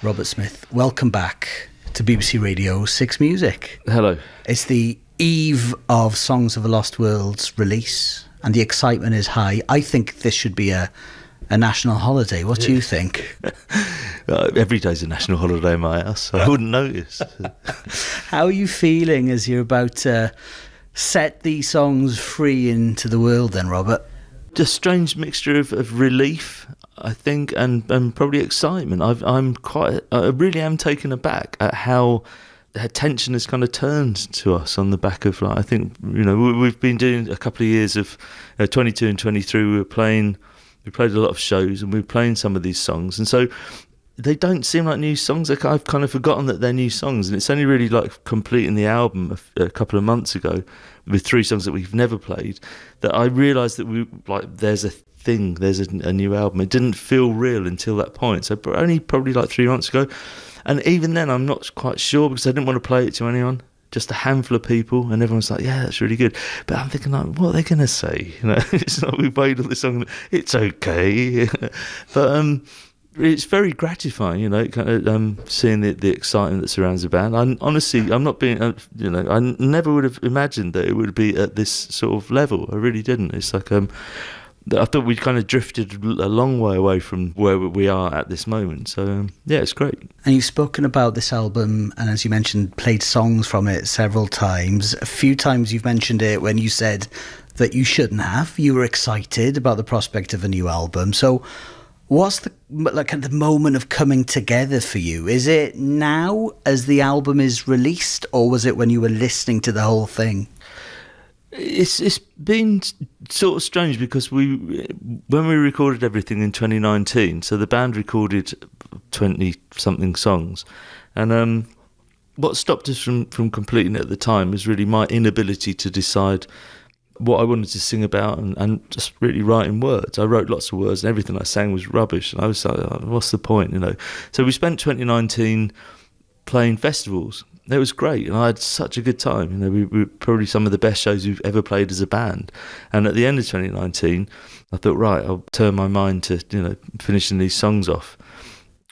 Robert Smith, welcome back to BBC Radio 6 Music. Hello. It's the eve of Songs of a Lost World's release, and the excitement is high. I think this should be a national holiday. What do you think? Every day's a national holiday in my house, so I wouldn't notice. How are you feeling as you're about to set these songs free into the world then, Robert? A strange mixture of relief, I think, and probably excitement. I really am taken aback at how attention has kind of turned to us on the back of, like, I think, you know, we've been doing a couple of years of 22 and 23. We played a lot of shows and we were playing some of these songs, and so they don't seem like new songs. Like, I've kind of forgotten that they're new songs, and it's only really like completing the album a couple of months ago with 3 songs that we've never played that I realised that there's a new album. It didn't feel real until that point, so only probably like 3 months ago, and even then I'm not quite sure because I didn't want to play it to anyone, just a handful of people, and everyone's like, yeah, that's really good, but I'm thinking, like, what are they going to say? You know, it's not, we played all this song, it's okay. But it's very gratifying, you know, kind of seeing the excitement that surrounds the band. I'm not being, I never would have imagined that it would be at this sort of level. I really didn't. It's like, I thought we'd kind of drifted a long way away from where we are at this moment. So, yeah, it's great. And you've spoken about this album, and as you mentioned, played songs from it several times. A few times you've mentioned it when you said that you shouldn't have. You were excited about the prospect of a new album. So what's the moment of coming together for you? Is it now as the album is released, or was it when you were listening to the whole thing? It's been sort of strange because when we recorded everything in 2019, so the band recorded 20-something songs, and what stopped us from completing it at the time was really my inability to decide what I wanted to sing about and just really writing words. I wrote lots of words and everything I sang was rubbish, and I was like, oh, what's the point, you know? So we spent 2019 playing festivals. It was great, and I had such a good time. You know, we were probably some of the best shows we've ever played as a band. And at the end of 2019, I thought, right, I'll turn my mind to, you know, finishing these songs off.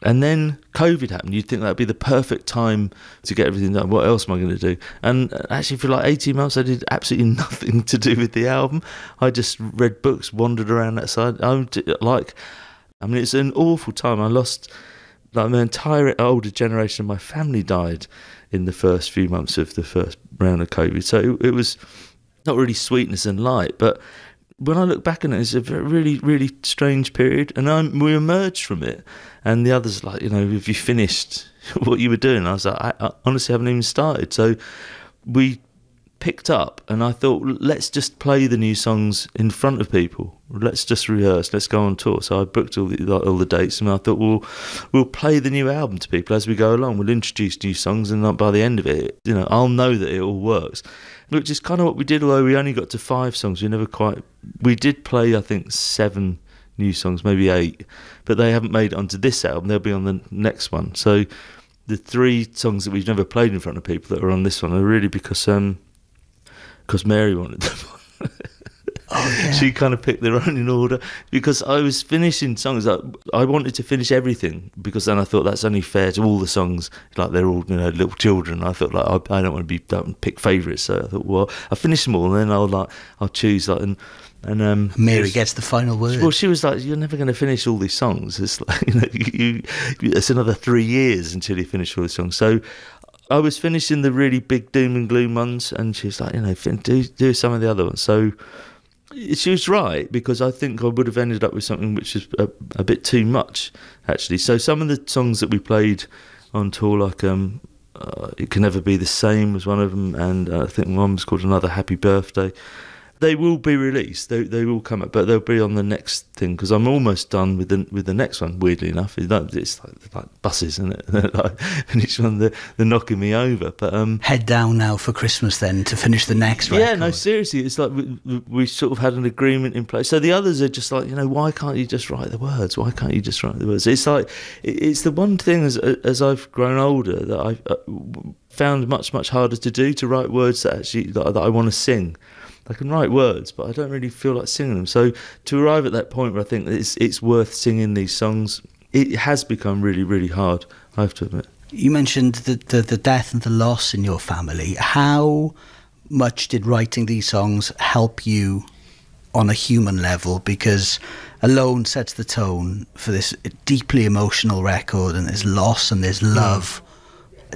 And then COVID happened. You'd think that'd be the perfect time to get everything done. What else am I going to do? And actually, for like 18 months, I did absolutely nothing to do with the album. I just read books, wandered around outside. It's an awful time. I lost, like, my entire older generation of my family died in the first few months of the first round of COVID. So it was not really sweetness and light, but when I look back on it, it's a really, really strange period, and we emerged from it, and the others like, you know, have you finished what you were doing? I was like, I honestly haven't even started. So we picked up, and I thought, let's just play the new songs in front of people. Let's just rehearse. Let's go on tour. So I booked all the dates, and I thought, we'll play the new album to people as we go along. We'll introduce new songs, and by the end of it, you know, I'll know that it all works. Which is kind of what we did, although we only got to 5 songs. We did play, I think, 7 new songs, maybe 8, but they haven't made it onto this album. They'll be on the next one. So the 3 songs that we've never played in front of people that are on this one are really because Mary wanted them. Oh, yeah. She kind of picked their own in order, because I was finishing songs. I wanted to finish everything, because then I thought that's only fair to all the songs, like they're all, you know, little children. I thought, like, I don't want to pick favourites, so I thought, well, I'll finish them all, and then I'll choose, like, and Mary gets the final word. Well, she was like, you're never going to finish all these songs. It's like, you know, it's another 3 years until you finish all the songs. So I was finishing the really big doom and gloom ones, and she was like, you know, do some of the other ones. So she was right, because I think I would have ended up with something which is a bit too much, actually. So some of the songs that we played on tour, like It Can Never Be the Same was one of them, and I think one was called Another Happy Birthday. They will be released. They will come up, but they'll be on the next thing, because I'm almost done with the next one. Weirdly enough, it's like buses, isn't it? Like, and each one they're knocking me over. But head down now for Christmas then to finish the next record. Yeah, no, seriously, it's like we sort of had an agreement in place. So the others are just like, you know, why can't you just write the words? Why can't you just write the words? It's like, it's the one thing as I've grown older that I've found much harder to do, to write words that I want to sing. I can write words, but I don't really feel like singing them. So to arrive at that point where I think it's worth singing these songs, it has become really, really hard. I have to admit. You mentioned the death and the loss in your family. How much did writing these songs help you on a human level? Because alone sets the tone for this deeply emotional record, and there's loss and there's love.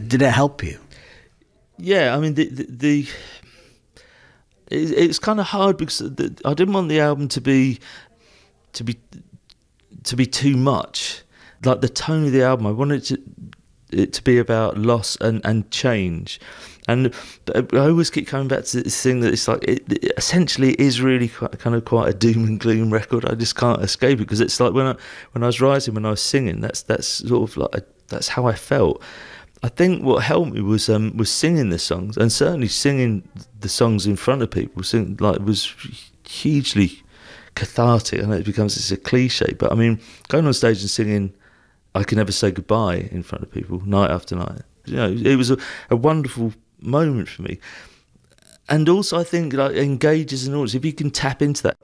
Did it help you? Yeah, I mean, it's kind of hard because I didn't want the album to be too much. Like the tone of the album, I wanted it to be about loss and change. And I always keep coming back to this thing that it's like it essentially is really quite a doom and gloom record. I just can't escape it, because it's like when I was writing, when I was singing, that's sort of like that's how I felt. I think what helped me was singing the songs, and certainly singing the songs in front of people. Was hugely cathartic. I know it's a cliche, but I mean, going on stage and singing "I Can Never Say Goodbye" in front of people night after night, it was a wonderful moment for me. And also, I think engage as an audience. If you can tap into that,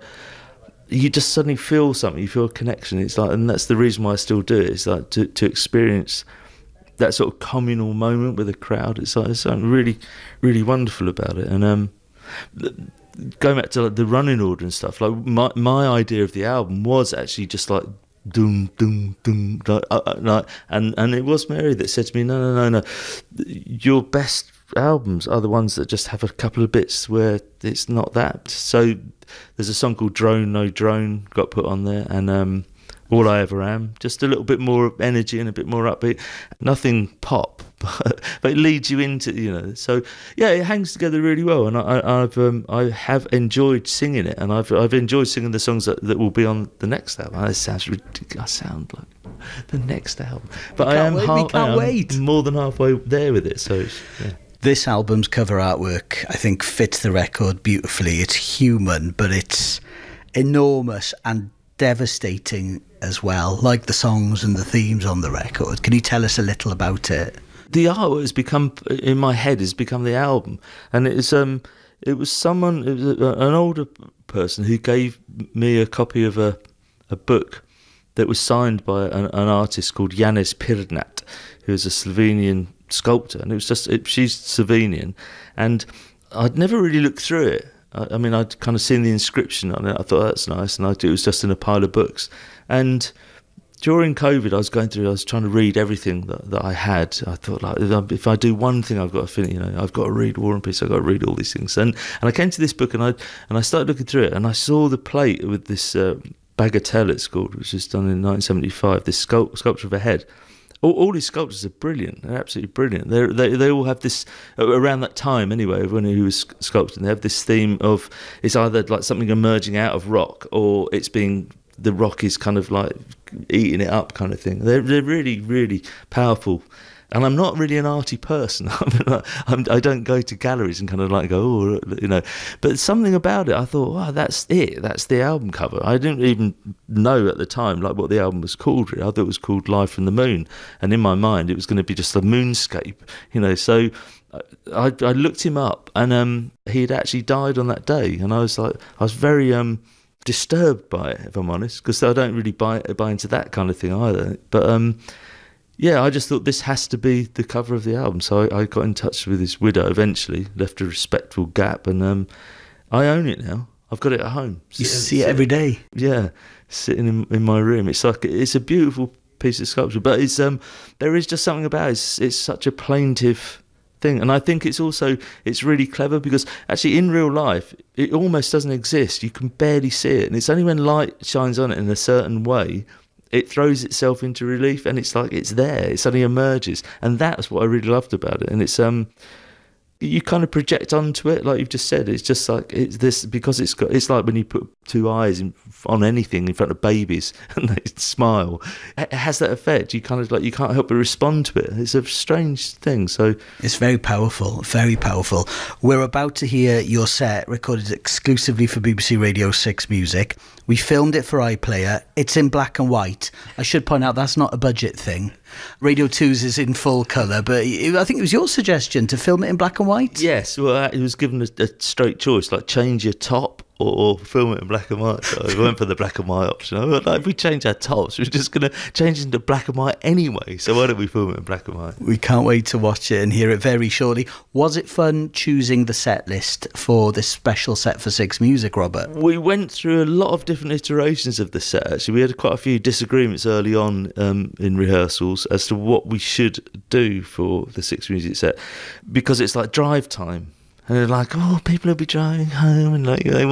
you just suddenly feel something. You feel a connection. It's like, and that's the reason why I still do it. It's like to experience that sort of communal moment with a crowd. It's like there's something really, really wonderful about it. And going back to the running order and stuff, like my idea of the album was actually just like doom doom doom, and it was Mary that said to me, no, your best albums are the ones that just have a couple of bits where it's not that. So there's a song called Drone No Drone got put on there, and All I Ever Am, just a little bit more energy and a bit more upbeat. Nothing pop, but it leads you into, So yeah, it hangs together really well, and I have enjoyed singing it, and I've enjoyed singing the songs that will be on the next album. It sounds ridiculous. I sound like the next album, but we can't wait. More than halfway there with it. So yeah. This album's cover artwork, I think, fits the record beautifully. It's human, but it's enormous and devastating as well, like the songs and the themes on the record. Can you tell us a little about it? The artwork has become, in my head, has become the album, and it was an older person who gave me a copy of a book that was signed by an artist called Janez Pirnat, who is a Slovenian sculptor, and it was she's Slovenian, and I'd never really looked through it. I mean, I'd kind of seen the inscription on it. I thought, that's nice, and it was just in a pile of books. And during COVID, I was trying to read everything that I had. I thought, like, if I do one thing, I've got to finish. I've got to read War and Peace. I've got to read all these things. And I came to this book, and I started looking through it, and I saw the plate with this bagatelle, it's called, which was done in 1975. This sculpture of a head. All these sculptures are brilliant. They're absolutely brilliant. They all have this, around that time anyway, when he was sculpting, they have this theme of it's either like something emerging out of rock, or the rock is kind of like eating it up, kind of thing. They're really, really powerful. And I'm not really an arty person. I don't go to galleries and kind of like go, But something about it, I thought, wow, that's it. That's the album cover. I didn't even know at the time like what the album was called. I thought it was called Live from the Moon. And in my mind, it was going to be just a moonscape, So I looked him up, and he had actually died on that day. And I was very disturbed by it, if I'm honest, because I don't really buy into that kind of thing either. But yeah, I just thought this has to be the cover of the album. So I got in touch with his widow eventually, left a respectful gap, and I own it now. I've got it at home. You see it every day? Yeah, sitting in my room. It's a beautiful piece of sculpture, but there is just something about it. It's such a plaintive thing, and I think it's really clever, because actually in real life it almost doesn't exist. You can barely see it, and it's only when light shines on it in a certain way it throws itself into relief, and it's like it's there. It suddenly emerges, and that's what I really loved about it. And it's you kind of project onto it, like you've just said. It's just like it's this, because it's like when you put two eyes on anything in front of babies and they smile. It has that effect. You kind of like, you can't help but respond to it. It's a strange thing. So it's very powerful, very powerful. We're about to hear your set recorded exclusively for BBC Radio 6 Music. We filmed it for iPlayer. It's in black and white. I should point out that's not a budget thing. Radio 2's is in full colour, but I think it was your suggestion to film it in black and white? Yes, well, it was given a straight choice, like change your top or film it in black and white. So I went for the black and white option. I thought, like, if we change our tops, we're just going to change it into black and white anyway. So why don't we film it in black and white? We can't wait to watch it and hear it very shortly. Was it fun choosing the set list for this special Set for Six music, Robert? We went through a lot of different iterations of the set, actually. We had quite a few disagreements early on in rehearsals as to what we should do for the Six music set, because it's like drive time. And they're like, oh, people will be driving home, and like they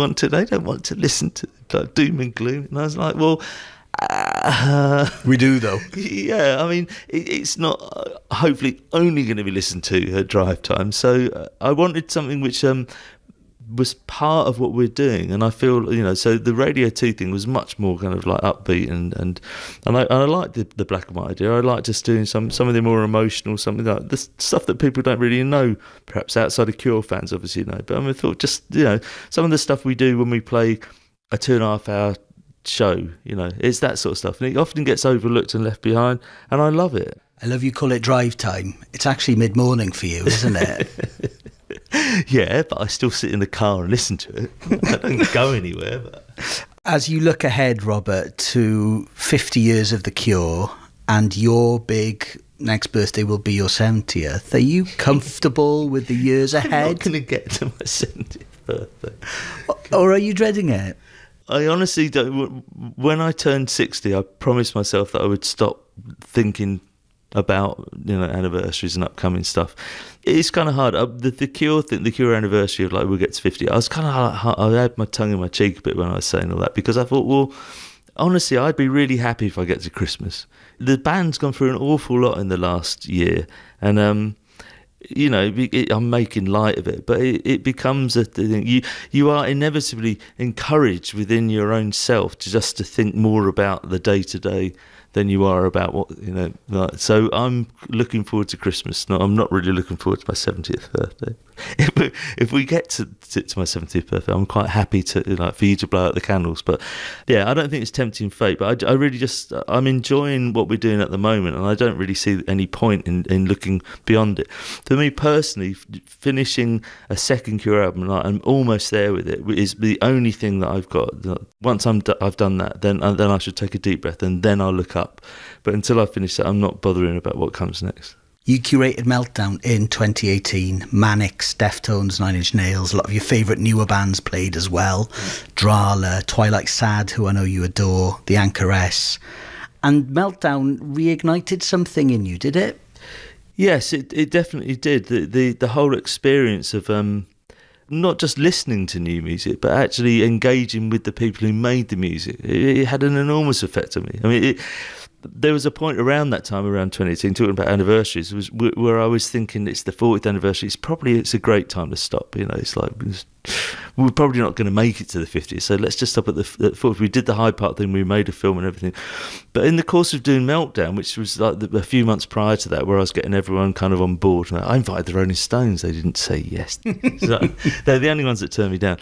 don't want to listen to like doom and gloom. And I was like, well, we do though. Yeah, I mean, it's not hopefully only going to be listened to at drive time. So I wanted something which was part of what we're doing, and I feel, you know, so the Radio 2 thing was much more kind of like upbeat, and I like the black and white idea. I like just doing some of the more emotional, something like the stuff that people don't really know, perhaps outside of Cure fans obviously know, but I thought just, you know, some of the stuff we do when we play a 2.5 hour show, you know, it's that sort of stuff, and it often gets overlooked and left behind, and I love it. I love you call it drive time. It's actually mid-morning for you, isn't it? Yeah, but I still sit in the car and listen to it. I don't go anywhere. But as you look ahead, Robert, to 50 years of The Cure, and your big next birthday will be your 70th, are you comfortable with the years ahead? I'm not going to get to my 70th birthday. Or are you dreading it? I honestly don't. When I turned 60, I promised myself that I would stop thinking about, you know, anniversaries and upcoming stuff. It's kind of hard. The Cure thing, the Cure anniversary of like we'll get to 50. I was kind of I had my tongue in my cheek a bit when I was saying all that, because I thought, well, honestly, I'd be really happy if I get to Christmas. The band's gone through an awful lot in the last year, and you know, I'm making light of it, but it becomes a thing. You are inevitably encouraged within your own self to just to think more about the day to day than you are about what, you know, like, so I'm looking forward to Christmas. No, I'm not really looking forward to my 70th birthday. If we get to my 70th birthday, I'm quite happy to, like, for you to blow out the candles. But yeah, I don't think it's tempting fate, but I really just, I'm enjoying what we're doing at the moment, and I don't really see any point in looking beyond it. For me personally, finishing a second Cure album, like, I'm almost there with it, is the only thing that I've got. Once I've done that, then I should take a deep breath, and then I'll look up. But until I finish that, I'm not bothering about what comes next. You curated Meltdown in 2018. Mannix, Deftones, Nine Inch Nails, a lot of your favourite newer bands played as well. Drala, Twilight Sad, who I know you adore, The Anchoress. And Meltdown reignited something in you, did it? Yes, it definitely did. The whole experience of not just listening to new music, but actually engaging with the people who made the music. It had an enormous effect on me. I mean, there was a point around that time, around 2018, talking about anniversaries, where I was thinking it's the 40th anniversary. It's a great time to stop. You know, it's like we're probably not going to make it to the 50th, so let's just stop at the 40th. We did the Hyde Park thing, we made a film and everything. But in the course of doing Meltdown, which was like a few months prior to that, where I was getting everyone kind of on board, I invited the Rolling Stones. They didn't say yes. So they're the only ones that turned me down.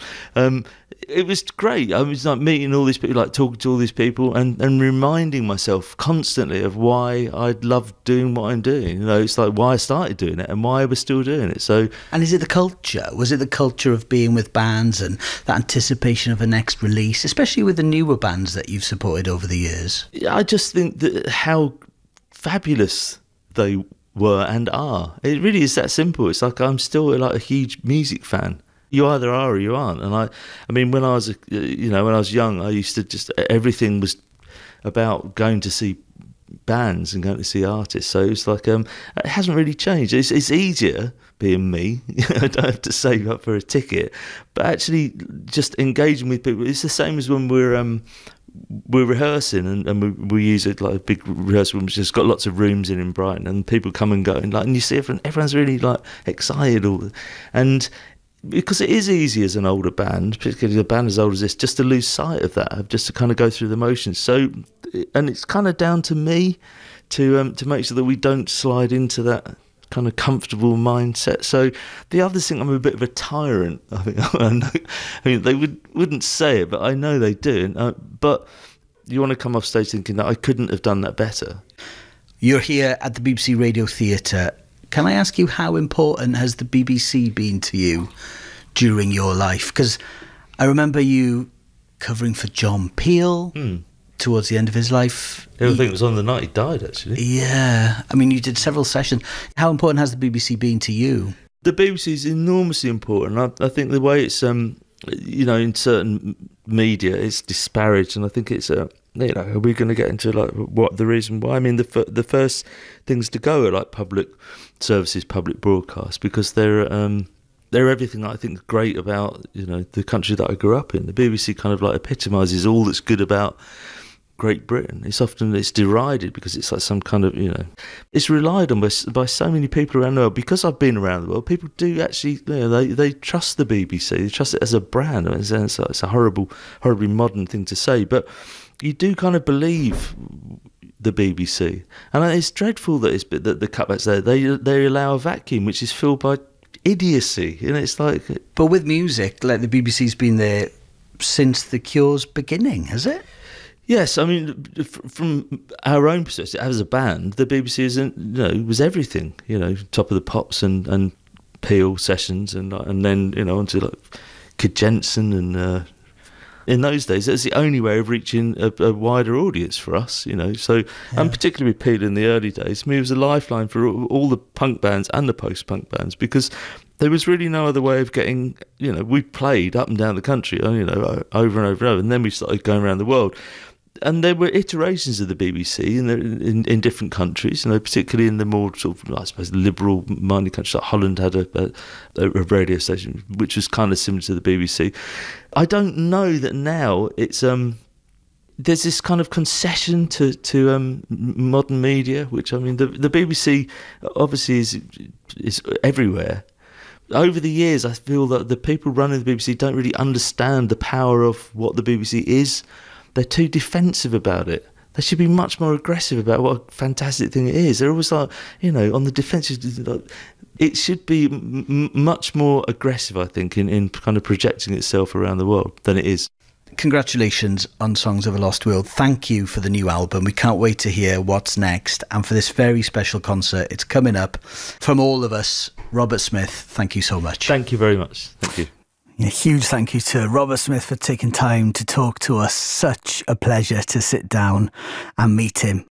It was great. I was like meeting all these people, like talking to all these people, and reminding myself constantly of why I loved doing what I'm doing. You know, it's like why I started doing it and why I was still doing it. So, and is it the culture? Was it the culture of being with bands and the anticipation of a next release, especially with the newer bands that you've supported over the years? I just think that how fabulous they were and are. It really is that simple. It's like I'm still like a huge music fan. You either are or you aren't. And I mean, when I was young, I used to just, everything was about going to see bands and going to see artists. So it's like it hasn't really changed. It's easier being me. I don't have to save up for a ticket, but actually just engaging with people. It's the same as when we're rehearsing and we use it like a big rehearsal room, which has got lots of rooms in Brighton, and people come and go, and like, and you see everyone's really like excited, and because it is easy as an older band, particularly a band as old as this, just to lose sight of that, just to kind of go through the motions. So, and it's kind of down to me to make sure that we don't slide into that kind of comfortable mindset. So the other thing, I'm a bit of a tyrant. I think I mean they wouldn't say it, but I know they do. But you want to come off stage thinking that I couldn't have done that better. You're here at the BBC Radio Theatre. Can I ask you, how important has the BBC been to you during your life? Because I remember you covering for John Peel towards the end of his life. I think it was on the night he died, actually. Yeah. I mean, you did several sessions. How important has the BBC been to you? The BBC is enormously important. I think the way it's, in certain media, it's disparaged, and I think it's, are we going to get into like what the reason why? I mean, the first things to go are like public services, public broadcast, because they're everything that I think is great about the country that I grew up in. The BBC kind of like epitomises all that's good about Great Britain. It's derided because it's like some kind of, it's relied on by so many people around the world. Because I've been around the world, people do actually, they trust the BBC. They trust it as a brand. I mean, it's a horribly modern thing to say, but you do kind of believe the BBC. And it's dreadful that that the cutbacks there, they allow a vacuum which is filled by idiocy. It's like... But with music, like, the BBC's been there since The Cure's beginning, has it? Yes, I mean, from our own perspective, as a band, the BBC was everything. Top of the Pops and Peel sessions, and then onto like Kid Jensen, and in those days, that's the only way of reaching a wider audience for us. So and particularly with Peel in the early days, it was a lifeline for all the punk bands and the post-punk bands, because there was really no other way of getting. We played up and down the country, over and over and over, and then we started going around the world. And there were iterations of the BBC in different countries, particularly in the more sort of, I suppose, liberal-minded countries. Like Holland had a radio station which was kind of similar to the BBC. I don't know that now it's there's this kind of concession to modern media, which, I mean, the BBC obviously is everywhere. Over the years, I feel that the people running the BBC don't really understand the power of what the BBC is. They're too defensive about it. They should be much more aggressive about what a fantastic thing it is. They're always like, on the defensive. It should be much more aggressive, I think, in kind of projecting itself around the world than it is. Congratulations on Songs of a Lost World. Thank you for the new album. We can't wait to hear what's next. And for this very special concert, it's coming up. From all of us, Robert Smith, thank you so much. Thank you very much. Thank you. A huge thank you to Robert Smith for taking time to talk to us. Such a pleasure to sit down and meet him.